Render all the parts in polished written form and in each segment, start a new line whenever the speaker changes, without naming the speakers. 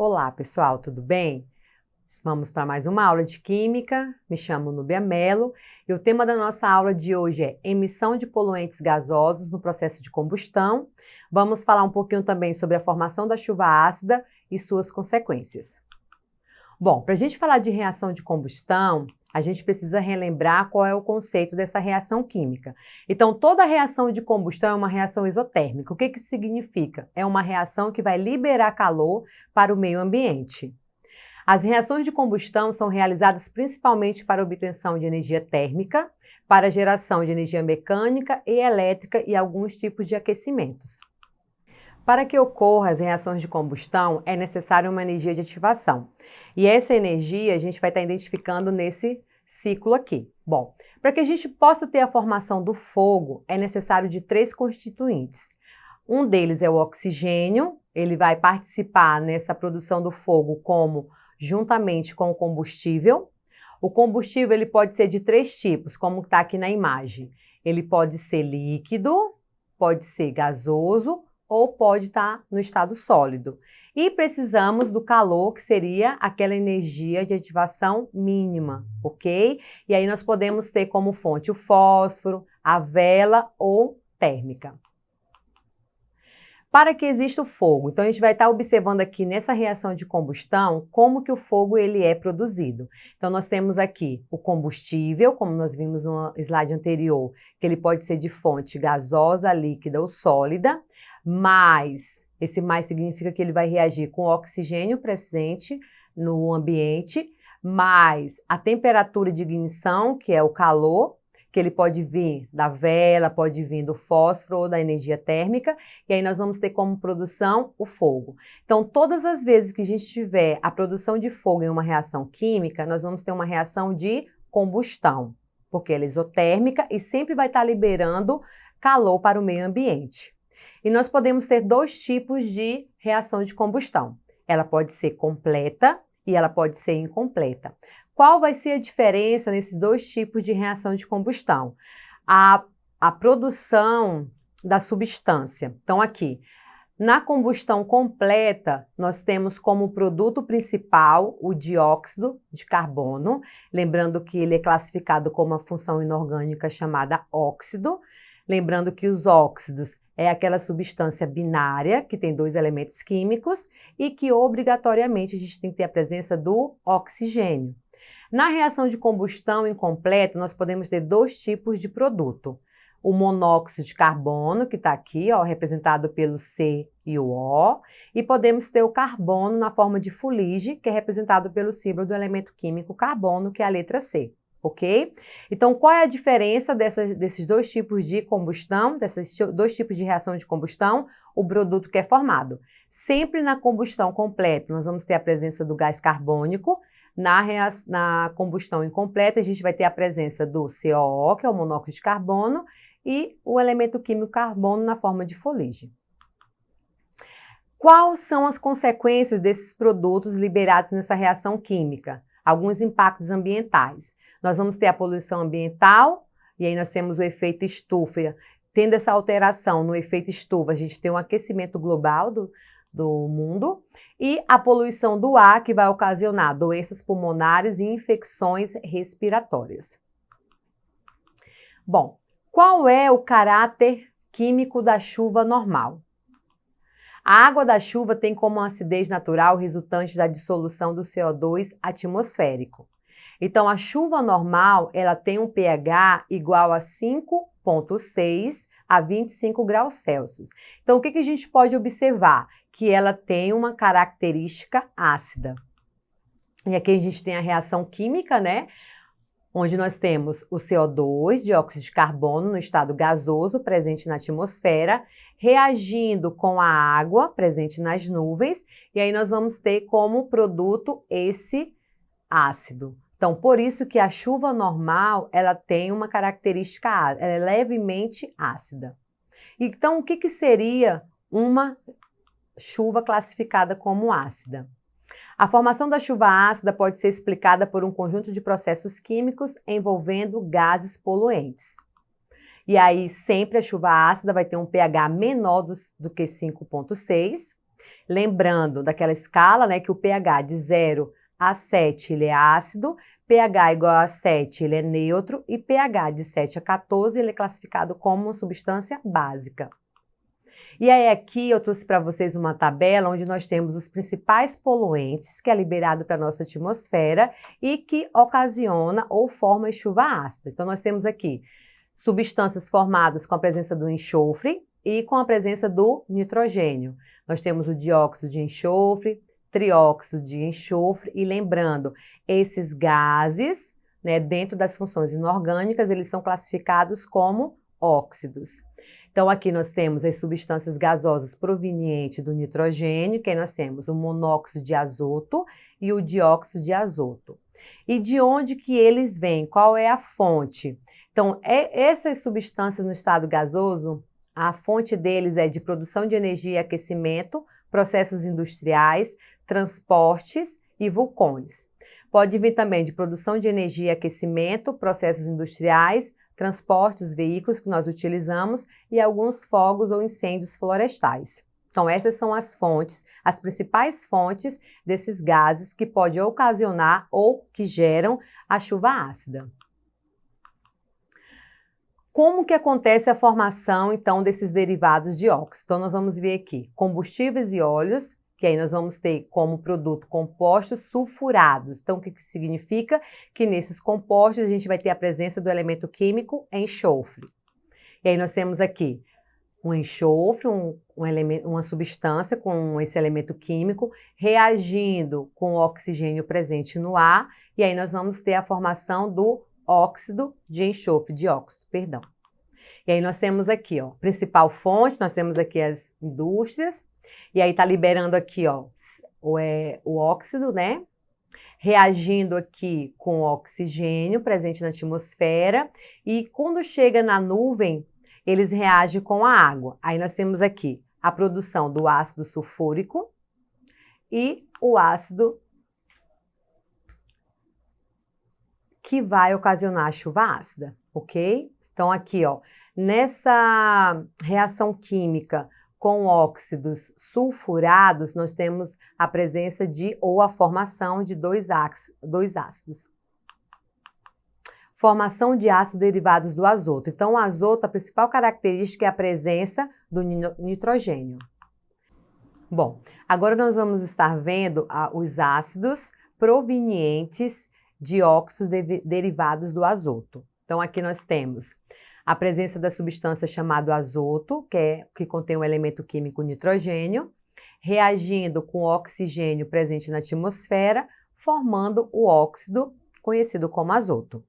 Olá, pessoal, tudo bem? Vamos para mais uma aula de Química. Me chamo Núbia Mello e o tema da nossa aula de hoje é emissão de poluentes gasosos no processo de combustão. Vamos falar um pouquinho também sobre a formação da chuva ácida e suas consequências. Bom, para a gente falar de reação de combustão, a gente precisa relembrar qual é o conceito dessa reação química. Então, toda reação de combustão é uma reação exotérmica. O que isso significa? É uma reação que vai liberar calor para o meio ambiente. As reações de combustão são realizadas principalmente para obtenção de energia térmica, para geração de energia mecânica e elétrica e alguns tipos de aquecimentos. Para que ocorram as reações de combustão, é necessária uma energia de ativação. E essa energia a gente vai estar identificando nesse ciclo aqui. Bom, para que a gente possa ter a formação do fogo, é necessário de 3 constituintes. Um deles é o oxigênio, ele vai participar nessa produção do fogo juntamente com o combustível. O combustível ele pode ser de 3 tipos, como está aqui na imagem. Ele pode ser líquido, pode ser gasoso, ou pode estar no estado sólido. E precisamos do calor, que seria aquela energia de ativação mínima, ok? E aí nós podemos ter como fonte o fósforo, a vela ou térmica. Para que exista o fogo, então a gente vai estar observando aqui nessa reação de combustão como que o fogo ele é produzido. Então nós temos aqui o combustível, como nós vimos no slide anterior, que ele pode ser de fonte gasosa, líquida ou sólida, mais, esse mais significa que ele vai reagir com o oxigênio presente no ambiente, mais a temperatura de ignição, que é o calor, que ele pode vir da vela, pode vir do fósforo ou da energia térmica, e aí nós vamos ter como produção o fogo. Então, todas as vezes que a gente tiver a produção de fogo em uma reação química, nós vamos ter uma reação de combustão, porque ela é isotérmica e sempre vai estar liberando calor para o meio ambiente. E nós podemos ter 2 tipos de reação de combustão. Ela pode ser completa e ela pode ser incompleta. Qual vai ser a diferença nesses 2 tipos de reação de combustão? A produção da substância. Então, aqui, na combustão completa, nós temos como produto principal o dióxido de carbono, lembrando que ele é classificado como uma função inorgânica chamada óxido, lembrando que os óxidos é aquela substância binária, que tem 2 elementos químicos, e que obrigatoriamente a gente tem que ter a presença do oxigênio. Na reação de combustão incompleta, nós podemos ter 2 tipos de produto. O monóxido de carbono, que está aqui, ó, representado pelo C e o O, e podemos ter o carbono na forma de fulgide, que é representado pelo símbolo do elemento químico carbono, que é a letra C. Ok? Então, qual é a diferença desses 2 tipos de combustão, desses 2 tipos de reação de combustão? O produto que é formado. Sempre na combustão completa, nós vamos ter a presença do gás carbônico. Na combustão incompleta, a gente vai ter a presença do COO, que é o monóxido de carbono, e o elemento químico carbono na forma de fulgide. Quais são as consequências desses produtos liberados nessa reação química? Alguns impactos ambientais. Nós vamos ter a poluição ambiental, e aí nós temos o efeito estufa. Tendo essa alteração no efeito estufa, a gente tem um aquecimento global do mundo, e a poluição do ar, que vai ocasionar doenças pulmonares e infecções respiratórias. Bom, qual é o caráter químico da chuva normal? A água da chuva tem como acidez natural resultante da dissolução do CO2 atmosférico. Então, a chuva normal, ela tem um pH igual a 5,6 a 25 graus Celsius. Então, o que a gente pode observar? Que ela tem uma característica ácida. E aqui a gente tem a reação química, né? Onde nós temos o CO2, dióxido de carbono, no estado gasoso, presente na atmosfera, reagindo com a água presente nas nuvens, e aí nós vamos ter como produto esse ácido. Então, por isso que a chuva normal, ela tem uma característica, ela é levemente ácida. Então, o que seria uma chuva classificada como ácida? A formação da chuva ácida pode ser explicada por um conjunto de processos químicos envolvendo gases poluentes. E aí, sempre a chuva ácida vai ter um pH menor do que 5,6 Lembrando daquela escala, né, que o pH de 0 a 7 ele é ácido, pH igual a 7 ele é neutro e pH de 7 a 14 ele é classificado como uma substância básica. E aí aqui eu trouxe para vocês uma tabela onde nós temos os principais poluentes que é liberado para a nossa atmosfera e que ocasiona ou forma chuva ácida. Então nós temos aqui substâncias formadas com a presença do enxofre e com a presença do nitrogênio. Nós temos o dióxido de enxofre, trióxido de enxofre e lembrando, esses gases, né, dentro das funções inorgânicas, eles são classificados como óxidos. Então, aqui nós temos as substâncias gasosas provenientes do nitrogênio, que aí nós temos o monóxido de azoto e o dióxido de azoto. E de onde que eles vêm? Qual é a fonte? Então, essas substâncias no estado gasoso, a fonte deles é de produção de energia e aquecimento, processos industriais, transportes e vulcões. Pode vir também de produção de energia e aquecimento, processos industriais, transportes, veículos que nós utilizamos e alguns fogos ou incêndios florestais. Então, essas são as fontes, as principais fontes desses gases que podem ocasionar ou que geram a chuva ácida. Como que acontece a formação, então, desses derivados de óxido? Então, nós vamos ver aqui combustíveis e óleos, que aí nós vamos ter como produto compostos sulfurados. Então, o que significa? Que nesses compostos a gente vai ter a presença do elemento químico enxofre. E aí nós temos aqui um enxofre, uma substância com esse elemento químico reagindo com o oxigênio presente no ar, e aí nós vamos ter a formação do óxido de enxofre, dióxido, perdão. E aí nós temos aqui, ó, principal fonte, nós temos aqui as indústrias, e aí tá liberando aqui, ó, o óxido, né? Reagindo aqui com o oxigênio presente na atmosfera, e quando chega na nuvem, eles reagem com a água. Aí nós temos aqui a produção do ácido sulfúrico e o ácido que vai ocasionar a chuva ácida, ok? Então aqui, ó, nessa reação química com óxidos sulfurados, nós temos a presença de, ou a formação de dois ácidos. Formação de ácidos derivados do azoto. Então, o azoto, a principal característica é a presença do nitrogênio. Bom, agora nós vamos estar vendo os ácidos provenientes de óxidos derivados do azoto. Então, aqui nós temos a presença da substância chamada azoto, que contém o elemento químico nitrogênio, reagindo com o oxigênio presente na atmosfera, formando o óxido conhecido como azoto.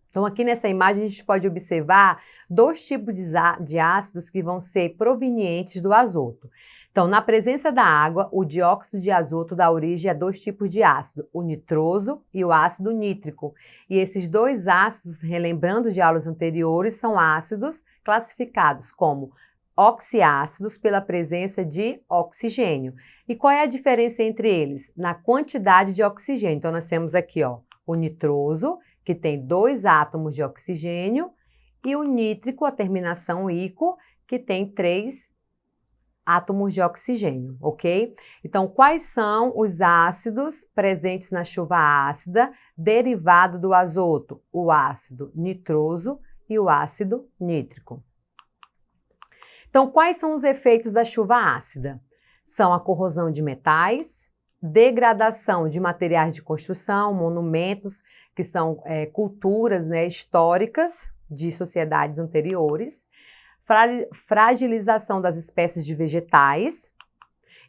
Então, aqui nessa imagem a gente pode observar dois tipos de ácidos que vão ser provenientes do azoto. Então, na presença da água, o dióxido de azoto dá origem a dois tipos de ácido, o nitroso e o ácido nítrico. E esses dois ácidos, relembrando de aulas anteriores, são ácidos classificados como oxiácidos pela presença de oxigênio. E qual é a diferença entre eles? Na quantidade de oxigênio. Então, nós temos aqui, ó, o nitroso, que tem 2 átomos de oxigênio, e o nítrico, a terminação ico, que tem 3 átomos de oxigênio, ok? Então, quais são os ácidos presentes na chuva ácida derivado do azoto? O ácido nitroso e o ácido nítrico. Então, quais são os efeitos da chuva ácida? São a corrosão de metais, degradação de materiais de construção, monumentos, que são culturas, né, históricas de sociedades anteriores, fragilização das espécies de vegetais,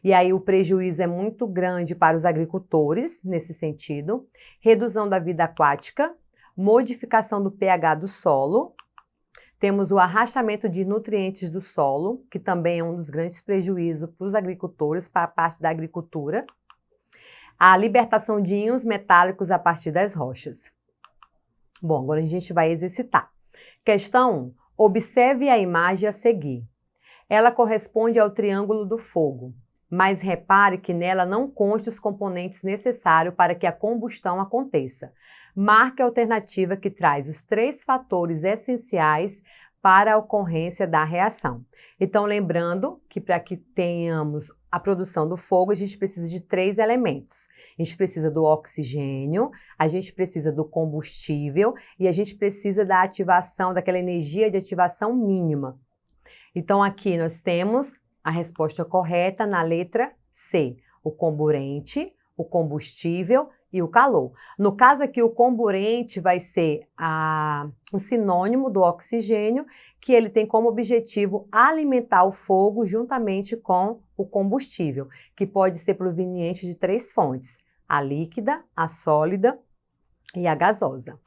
e aí o prejuízo é muito grande para os agricultores nesse sentido, redução da vida aquática, modificação do pH do solo, temos o arrastamento de nutrientes do solo, que também é um dos grandes prejuízos para os agricultores, para a parte da agricultura, a libertação de íons metálicos a partir das rochas. Bom, agora a gente vai exercitar. Questão 1. Observe a imagem a seguir. Ela corresponde ao triângulo do fogo, mas repare que nela não constam os componentes necessários para que a combustão aconteça. Marque a alternativa que traz os 3 fatores essenciais para a ocorrência da reação. Então, lembrando que para que tenhamos a produção do fogo, a gente precisa de 3 elementos. A gente precisa do oxigênio, a gente precisa do combustível e a gente precisa da ativação, daquela energia de ativação mínima. Então, aqui nós temos a resposta correta na letra C, o comburente, o combustível e o calor. No caso aqui, o comburente vai ser um sinônimo do oxigênio, que ele tem como objetivo alimentar o fogo juntamente com o combustível, que pode ser proveniente de 3 fontes, a líquida, a sólida e a gasosa.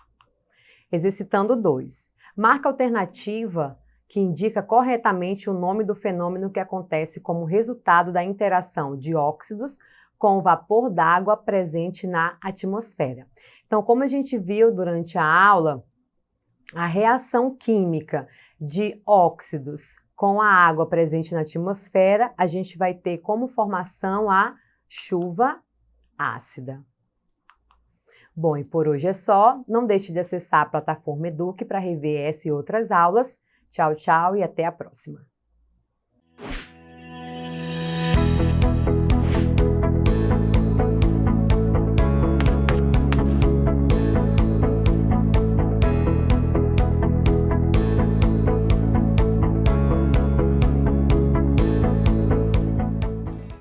Exercitando 2. Marca a alternativa que indica corretamente o nome do fenômeno que acontece como resultado da interação de óxidos com o vapor d'água presente na atmosfera. Então, como a gente viu durante a aula, a reação química de óxidos com a água presente na atmosfera, a gente vai ter como formação a chuva ácida. Bom, e por hoje é só. Não deixe de acessar a plataforma Eduque para rever essa e outras aulas. Tchau, tchau e até a próxima.